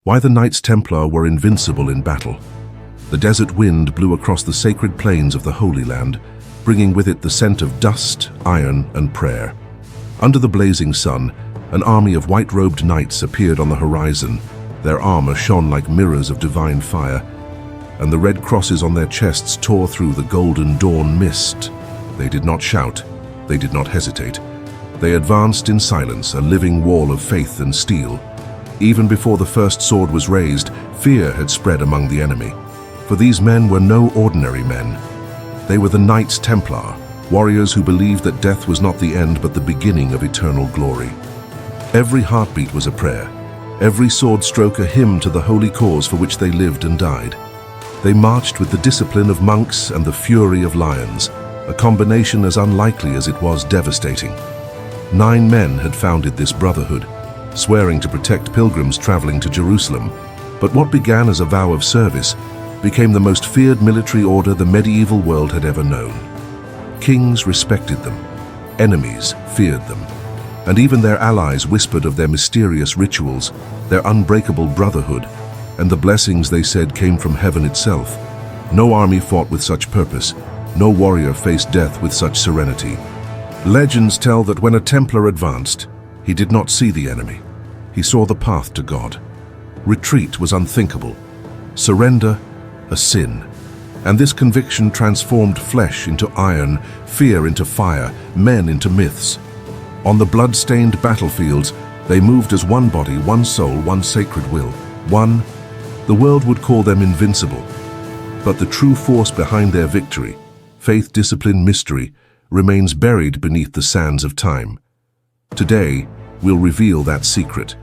Why the Knights Templar were invincible in battle. The desert wind blew across the sacred plains of the Holy Land, bringing with it the scent of dust, iron, and prayer. Under the blazing sun, an army of white-robed knights appeared on the horizon. Their armor shone like mirrors of divine fire, and the red crosses on their chests tore through the golden dawn mist. They did not shout. They did not hesitate. They advanced in silence, a living wall of faith and steel. Even before the first sword was raised, fear had spread among the enemy. For these men were no ordinary men. They were the Knights Templar, warriors who believed that death was not the end but the beginning of eternal glory. Every heartbeat was a prayer, every sword stroke a hymn to the holy cause for which they lived and died. They marched with the discipline of monks and the fury of lions, a combination as unlikely as it was devastating. 9 men had founded this brotherhood, swearing to protect pilgrims traveling to Jerusalem. But what began as a vow of service became the most feared military order the medieval world had ever known. Kings respected them, enemies feared them, and even their allies whispered of their mysterious rituals, their unbreakable brotherhood, and the blessings they said came from heaven itself. No army fought with such purpose, no warrior faced death with such serenity. Legends tell that when a Templar advanced, he did not see the enemy. He saw the path to God. Retreat was unthinkable, surrender a sin. And this conviction transformed flesh into iron, fear into fire, men into myths. On the blood-stained battlefields, they moved as one body, one soul, one sacred will. The world would call them invincible. But the true force behind their victory, faith, discipline, mystery, remains buried beneath the sands of time. Today, we'll reveal that secret.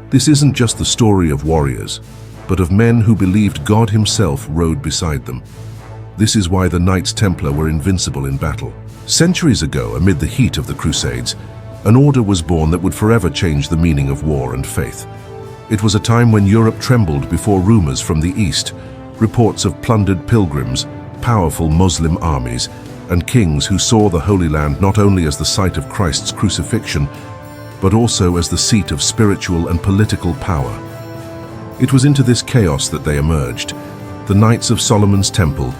This isn't just the story of warriors, but of men who believed God himself rode beside them. This is why the Knights Templar were invincible in battle. Centuries ago, amid the heat of the Crusades, an order was born that would forever change the meaning of war and faith. It was a time when Europe trembled before rumors from the East, reports of plundered pilgrims, powerful Muslim armies, and kings who saw the Holy Land not only as the site of Christ's crucifixion, but also as the seat of spiritual and political power. It was into this chaos that they emerged, the Knights of Solomon's Temple,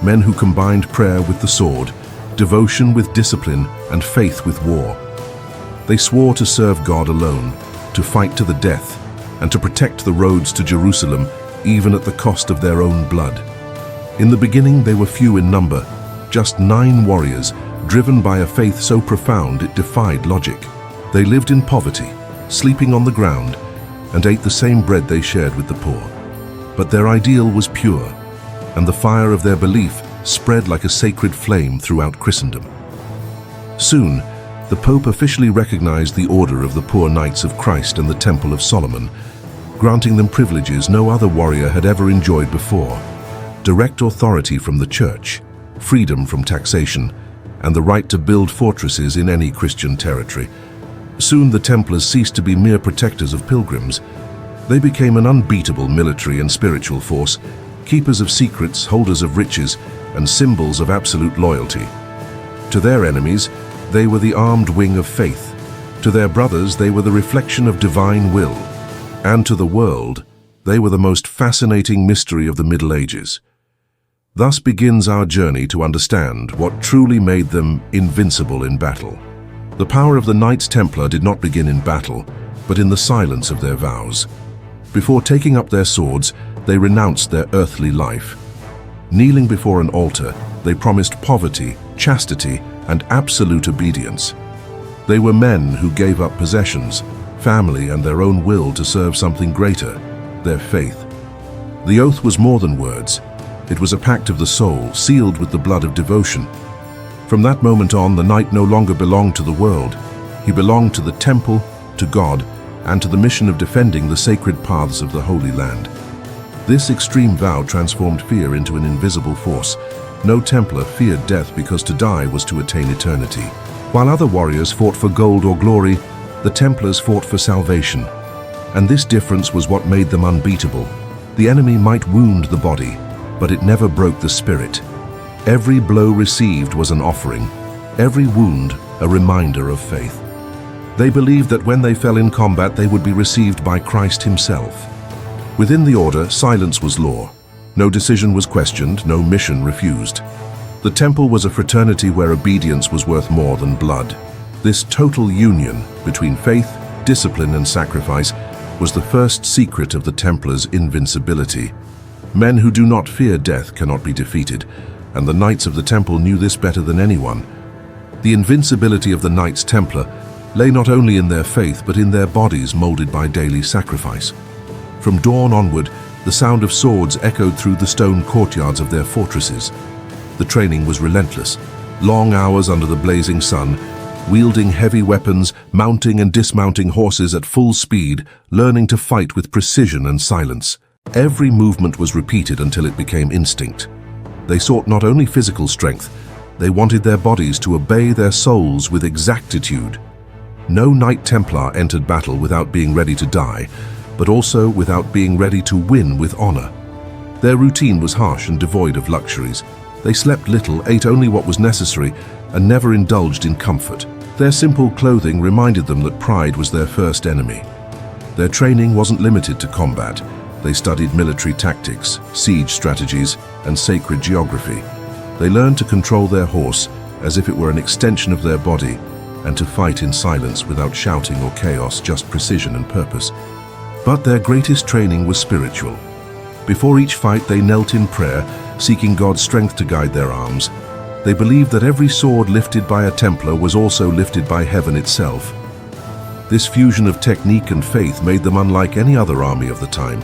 men who combined prayer with the sword, devotion with discipline, and faith with war. They swore to serve God alone, to fight to the death, and to protect the roads to Jerusalem, even at the cost of their own blood. In the beginning, they were few in number, just 9 warriors, driven by a faith so profound it defied logic. They lived in poverty, sleeping on the ground, and ate the same bread they shared with the poor. But their ideal was pure, and the fire of their belief spread like a sacred flame throughout Christendom. Soon, the Pope officially recognized the order of the Poor Knights of Christ and the Temple of Solomon, granting them privileges no other warrior had ever enjoyed before: direct authority from the Church, freedom from taxation, and the right to build fortresses in any Christian territory. Soon the Templars ceased to be mere protectors of pilgrims. They became an unbeatable military and spiritual force, keepers of secrets, holders of riches, and symbols of absolute loyalty. To their enemies, they were the armed wing of faith. To their brothers, they were the reflection of divine will. And to the world, they were the most fascinating mystery of the Middle Ages. Thus begins our journey to understand what truly made them invincible in battle. The power of the Knights Templar did not begin in battle, but in the silence of their vows. Before taking up their swords, they renounced their earthly life. Kneeling before an altar, they promised poverty, chastity, and absolute obedience. They were men who gave up possessions, family, and their own will to serve something greater, their faith. The oath was more than words. It was a pact of the soul, sealed with the blood of devotion. From that moment on, the knight no longer belonged to the world. He belonged to the temple, to God, and to the mission of defending the sacred paths of the Holy Land. This extreme vow transformed fear into an invisible force. No Templar feared death because to die was to attain eternity. While other warriors fought for gold or glory, the Templars fought for salvation. And this difference was what made them unbeatable. The enemy might wound the body, but it never broke the spirit. Every blow received was an offering, every wound a reminder of faith. They believed that when they fell in combat, they would be received by Christ himself. Within the order, silence was law. No decision was questioned, no mission refused. The temple was a fraternity where obedience was worth more than blood. This total union between faith, discipline, and sacrifice was the first secret of the Templars' invincibility. Men who do not fear death cannot be defeated, and the Knights of the Temple knew this better than anyone. The invincibility of the Knights Templar lay not only in their faith but in their bodies molded by daily sacrifice. From dawn onward, the sound of swords echoed through the stone courtyards of their fortresses. The training was relentless. Long hours under the blazing sun, wielding heavy weapons, mounting and dismounting horses at full speed, learning to fight with precision and silence. Every movement was repeated until it became instinct. They sought not only physical strength, they wanted their bodies to obey their souls with exactitude. No Knight Templar entered battle without being ready to die, but also without being ready to win with honor. Their routine was harsh and devoid of luxuries. They slept little, ate only what was necessary, and never indulged in comfort. Their simple clothing reminded them that pride was their first enemy. Their training wasn't limited to combat. They studied military tactics, siege strategies, and sacred geography. They learned to control their horse as if it were an extension of their body, and to fight in silence without shouting or chaos, just precision and purpose. But their greatest training was spiritual. Before each fight, they knelt in prayer, seeking God's strength to guide their arms. They believed that every sword lifted by a Templar was also lifted by heaven itself. This fusion of technique and faith made them unlike any other army of the time.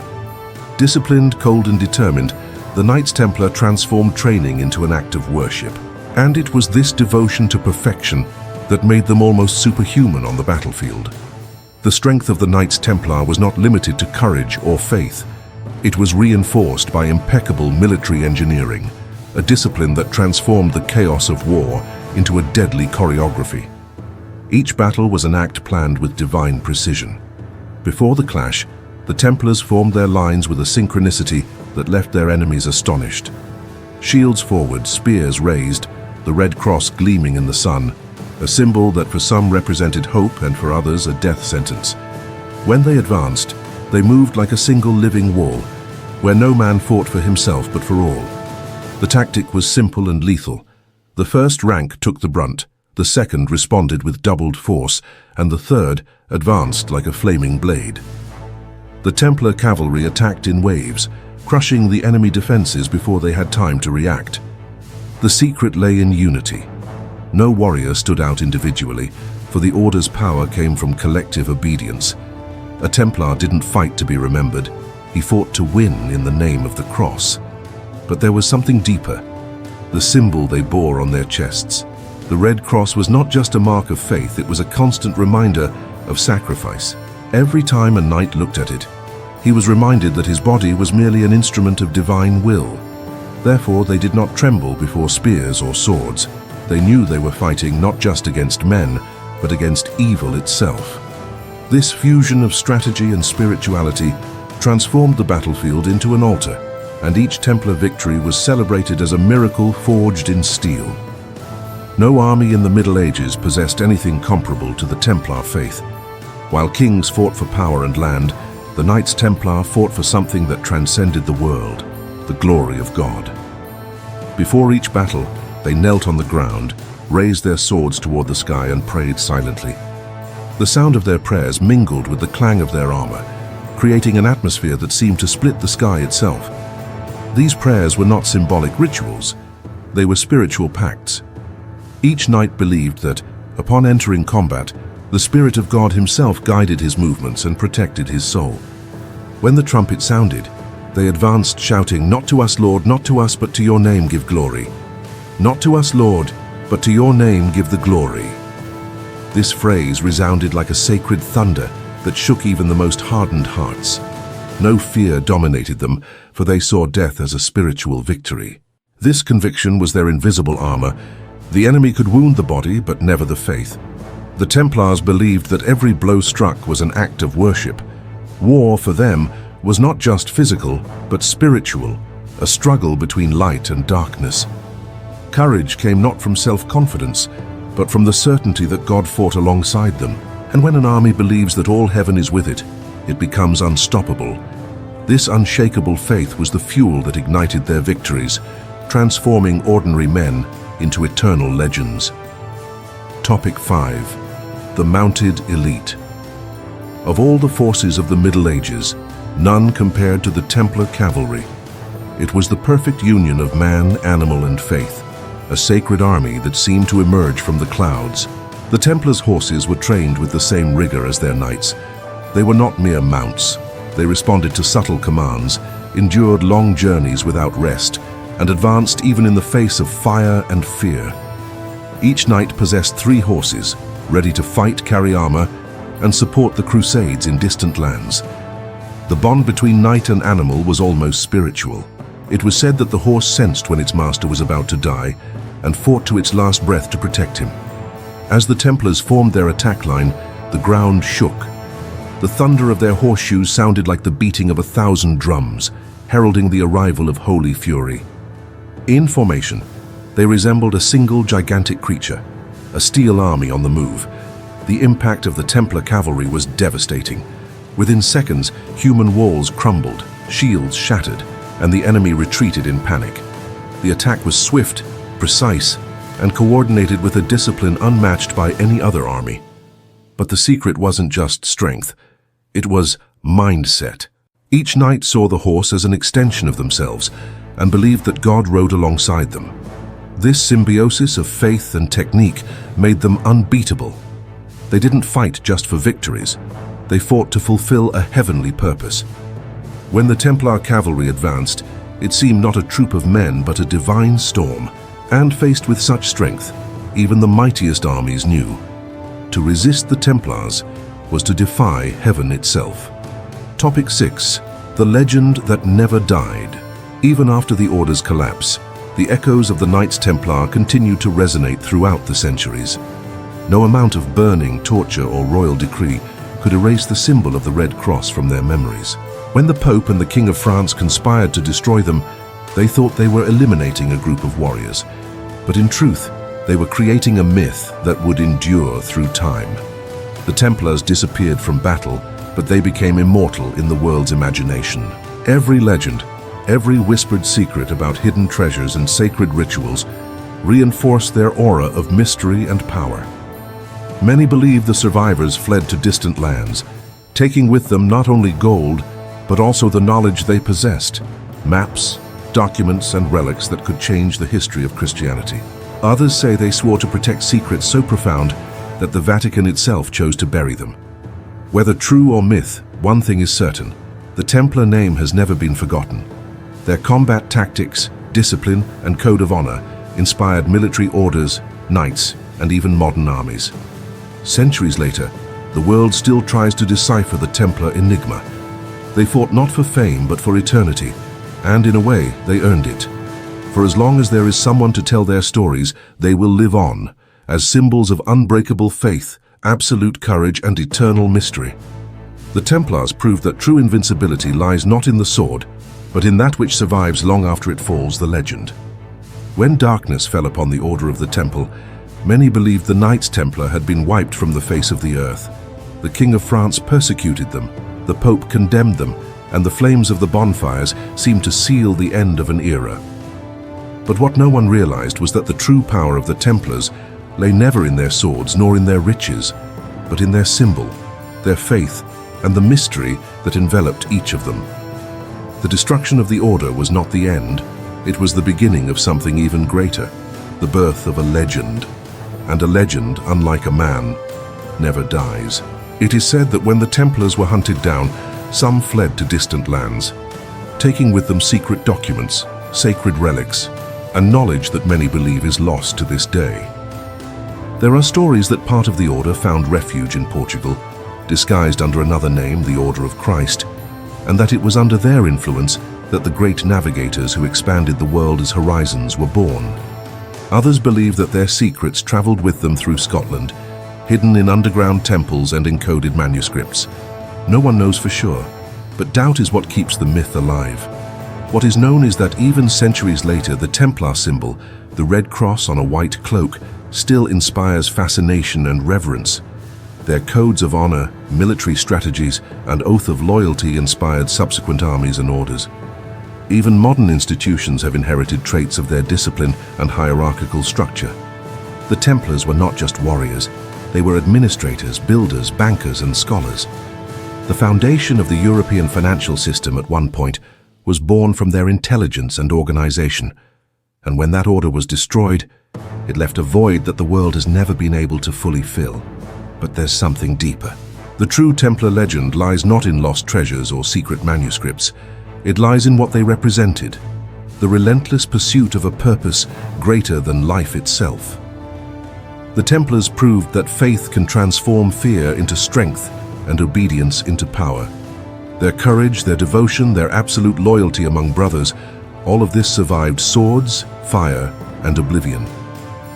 Disciplined, cold, and determined, the Knights Templar transformed training into an act of worship. And it was this devotion to perfection that made them almost superhuman on the battlefield. The strength of the Knights Templar was not limited to courage or faith. It was reinforced by impeccable military engineering, a discipline that transformed the chaos of war into a deadly choreography. Each battle was an act planned with divine precision. Before the clash, the Templars formed their lines with a synchronicity that left their enemies astonished. Shields forward, spears raised, the red cross gleaming in the sun, a symbol that for some represented hope and for others a death sentence. When they advanced, they moved like a single living wall, where no man fought for himself but for all. The tactic was simple and lethal. The first rank took the brunt, the second responded with doubled force, and the third advanced like a flaming blade. The Templar cavalry attacked in waves, crushing the enemy defenses before they had time to react. The secret lay in unity. No warrior stood out individually, for the Order's power came from collective obedience. A Templar didn't fight to be remembered. He fought to win in the name of the cross. But there was something deeper, the symbol they bore on their chests. The red cross was not just a mark of faith, it was a constant reminder of sacrifice. Every time a knight looked at it, he was reminded that his body was merely an instrument of divine will. Therefore, they did not tremble before spears or swords. They knew they were fighting not just against men, but against evil itself. This fusion of strategy and spirituality transformed the battlefield into an altar, and each Templar victory was celebrated as a miracle forged in steel. No army in the Middle Ages possessed anything comparable to the Templar faith. While kings fought for power and land, the Knights Templar fought for something that transcended the world, the glory of God. Before each battle, they knelt on the ground, raised their swords toward the sky, and prayed silently. The sound of their prayers mingled with the clang of their armor, creating an atmosphere that seemed to split the sky itself. These prayers were not symbolic rituals, they were spiritual pacts. Each knight believed that, upon entering combat, the Spirit of God himself guided his movements and protected his soul. When the trumpet sounded, they advanced shouting, "Not to us, Lord, not to us, but to your name give glory. Not to us, Lord, but to your name give the glory." This phrase resounded like a sacred thunder that shook even the most hardened hearts. No fear dominated them, for they saw death as a spiritual victory. This conviction was their invisible armor. The enemy could wound the body, but never the faith. The Templars believed that every blow struck was an act of worship. War, for them, was not just physical, but spiritual, a struggle between light and darkness. Courage came not from self-confidence, but from the certainty that God fought alongside them. And when an army believes that all heaven is with it, it becomes unstoppable. This unshakable faith was the fuel that ignited their victories, transforming ordinary men into eternal legends. Topic 5. The Mounted Elite. Of all the forces of the Middle Ages, none compared to the Templar cavalry. It was the perfect union of man, animal, and faith, a sacred army that seemed to emerge from the clouds. The Templars' horses were trained with the same rigor as their knights. They were not mere mounts. They responded to subtle commands, endured long journeys without rest, and advanced even in the face of fire and fear. Each knight possessed 3 horses, ready to fight, carry armor, and support the Crusades in distant lands. The bond between knight and animal was almost spiritual. It was said that the horse sensed when its master was about to die and fought to its last breath to protect him. As the Templars formed their attack line, the ground shook. The thunder of their horseshoes sounded like the beating of 1,000 drums, heralding the arrival of holy fury. In formation, they resembled a single gigantic creature, a steel army on the move. The impact of the Templar cavalry was devastating. Within seconds, human walls crumbled, shields shattered, and the enemy retreated in panic. The attack was swift, precise, and coordinated with a discipline unmatched by any other army. But the secret wasn't just strength. It was mindset. Each knight saw the horse as an extension of themselves and believed that God rode alongside them. This symbiosis of faith and technique made them unbeatable. They didn't fight just for victories. They fought to fulfill a heavenly purpose. When the Templar cavalry advanced, it seemed not a troop of men but a divine storm. And faced with such strength, even the mightiest armies knew. To resist the Templars was to defy heaven itself. Topic 6. The legend that never died. Even after the Order's collapse, the echoes of the Knights Templar continued to resonate throughout the centuries. No amount of burning, torture, or royal decree could erase the symbol of the Red Cross from their memories. When the Pope and the King of France conspired to destroy them, they thought they were eliminating a group of warriors. But in truth, they were creating a myth that would endure through time. The Templars disappeared from battle, but they became immortal in the world's imagination. Every legend, every whispered secret about hidden treasures and sacred rituals reinforced their aura of mystery and power. Many believe the survivors fled to distant lands, taking with them not only gold, but also the knowledge they possessed, maps, documents, and relics that could change the history of Christianity. Others say they swore to protect secrets so profound that the Vatican itself chose to bury them. Whether true or myth, one thing is certain: the Templar name has never been forgotten. Their combat tactics, discipline, and code of honor inspired military orders, knights, and even modern armies. Centuries later, the world still tries to decipher the Templar enigma. They fought not for fame but for eternity, and in a way, they earned it. For as long as there is someone to tell their stories, they will live on, as symbols of unbreakable faith, absolute courage, and eternal mystery. The Templars proved that true invincibility lies not in the sword, but in that which survives long after it falls, the legend. When darkness fell upon the Order of the Temple, many believed the Knights Templar had been wiped from the face of the earth. The King of France persecuted them, the Pope condemned them, and the flames of the bonfires seemed to seal the end of an era. But what no one realized was that the true power of the Templars lay never in their swords nor in their riches, but in their symbol, their faith, and the mystery that enveloped each of them. The destruction of the Order was not the end, it was the beginning of something even greater, the birth of a legend. And a legend, unlike a man, never dies. It is said that when the Templars were hunted down, some fled to distant lands, taking with them secret documents, sacred relics, and knowledge that many believe is lost to this day. There are stories that part of the Order found refuge in Portugal, disguised under another name, the Order of Christ, and that it was under their influence that the great navigators who expanded the world as horizons were born. Others believe that their secrets traveled with them through Scotland, hidden in underground temples and encoded manuscripts. No one knows for sure, but doubt is what keeps the myth alive. What is known is that even centuries later, the Templar symbol, the red cross on a white cloak, still inspires fascination and reverence. Their codes of honor, military strategies, and oath of loyalty inspired subsequent armies and orders. Even modern institutions have inherited traits of their discipline and hierarchical structure. The Templars were not just warriors, they were administrators, builders, bankers, and scholars. The foundation of the European financial system at one point was born from their intelligence and organization, and when that order was destroyed, it left a void that the world has never been able to fully fill. But there's something deeper. The true Templar legend lies not in lost treasures or secret manuscripts. It lies in what they represented, the relentless pursuit of a purpose greater than life itself. The Templars proved that faith can transform fear into strength and obedience into power. Their courage, their devotion, their absolute loyalty among brothers, all of this survived swords, fire, and oblivion.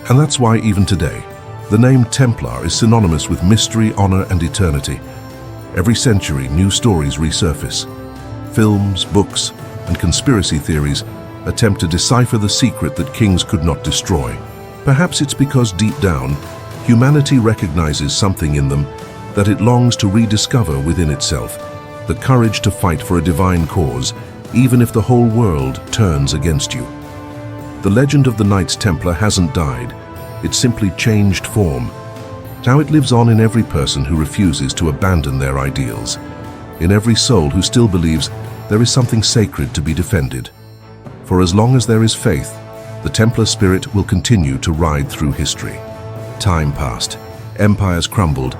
And that's why even today, the name Templar is synonymous with mystery, honor, and eternity. Every century, new stories resurface. Films, books, and conspiracy theories attempt to decipher the secret that kings could not destroy. Perhaps it's because deep down, humanity recognizes something in them that it longs to rediscover within itself, the courage to fight for a divine cause, even if the whole world turns against you. The legend of the Knights Templar hasn't died, it's simply changed form. Now it lives on in every person who refuses to abandon their ideals, in every soul who still believes there is something sacred to be defended. For as long as there is faith, the Templar spirit will continue to ride through history. Time passed, empires crumbled,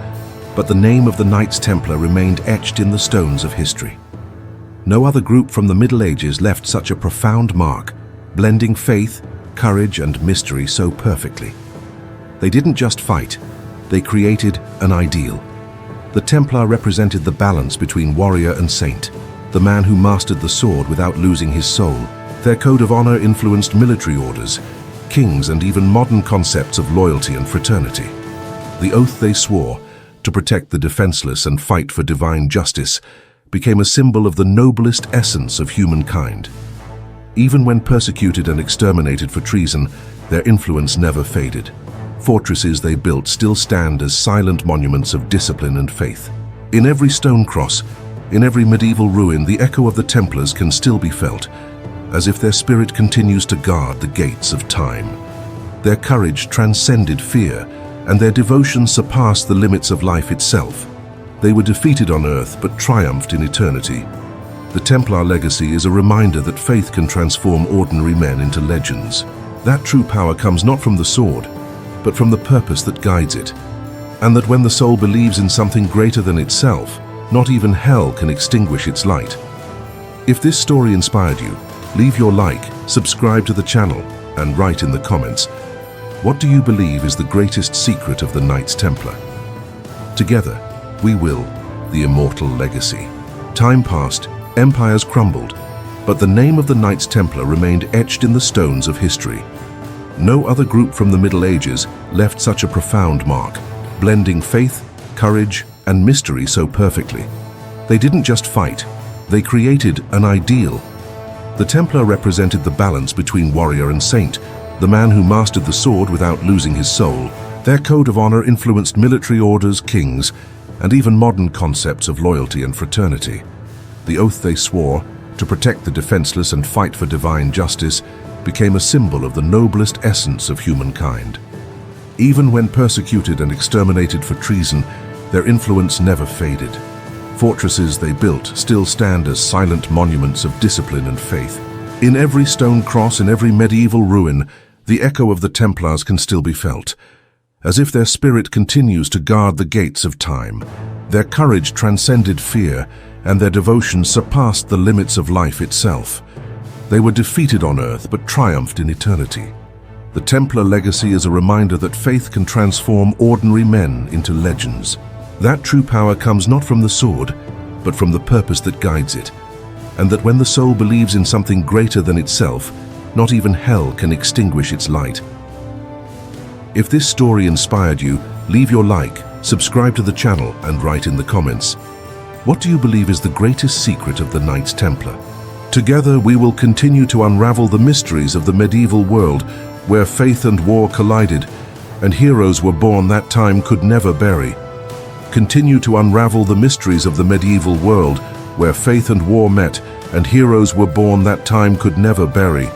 but the name of the Knights Templar remained etched in the stones of history. No other group from the Middle Ages left such a profound mark, blending faith, courage, and mystery so perfectly. They didn't just fight, they created an ideal. The Templar represented the balance between warrior and saint, the man who mastered the sword without losing his soul. Their code of honor influenced military orders, kings, and even modern concepts of loyalty and fraternity. The oath they swore, to protect the defenseless and fight for divine justice, became a symbol of the noblest essence of humankind. Even when persecuted and exterminated for treason, their influence never faded. Fortresses they built still stand as silent monuments of discipline and faith. In every stone cross, in every medieval ruin, the echo of the Templars can still be felt, as if their spirit continues to guard the gates of time. Their courage transcended fear, and their devotion surpassed the limits of life itself. They were defeated on earth, but triumphed in eternity. The Templar legacy is a reminder that faith can transform ordinary men into legends. That true power comes not from the sword, but from the purpose that guides it. And that when the soul believes in something greater than itself, not even hell can extinguish its light. If this story inspired you, leave your like, subscribe to the channel, and write in the comments, what do you believe is the greatest secret of the Knights Templar? Together, we will, the immortal legacy. Time passed, empires crumbled, but the name of the Knights Templar remained etched in the stones of history. No other group from the Middle Ages left such a profound mark, blending faith, courage, and mystery so perfectly. They didn't just fight, they created an ideal. The Templar represented the balance between warrior and saint, the man who mastered the sword without losing his soul. Their code of honor influenced military orders, kings, and even modern concepts of loyalty and fraternity. The oath they swore, to protect the defenseless and fight for divine justice, became a symbol of the noblest essence of humankind. Even when persecuted and exterminated for treason, their influence never faded. Fortresses they built still stand as silent monuments of discipline and faith. In every stone cross, in every medieval ruin, the echo of the Templars can still be felt, as if their spirit continues to guard the gates of time. Their courage transcended fear, and their devotion surpassed the limits of life itself. They were defeated on earth, but triumphed in eternity. The Templar legacy is a reminder that faith can transform ordinary men into legends. That true power comes not from the sword, but from the purpose that guides it, and that when the soul believes in something greater than itself, not even hell can extinguish its light. If this story inspired you, leave your like, subscribe to the channel, and write in the comments, what do you believe is the greatest secret of the Knights Templar? Together we will continue to unravel the mysteries of the medieval world, where faith and war collided, and heroes were born that time could never bury. continue to unravel the mysteries of the medieval world, where faith and war met, and heroes were born that time could never bury.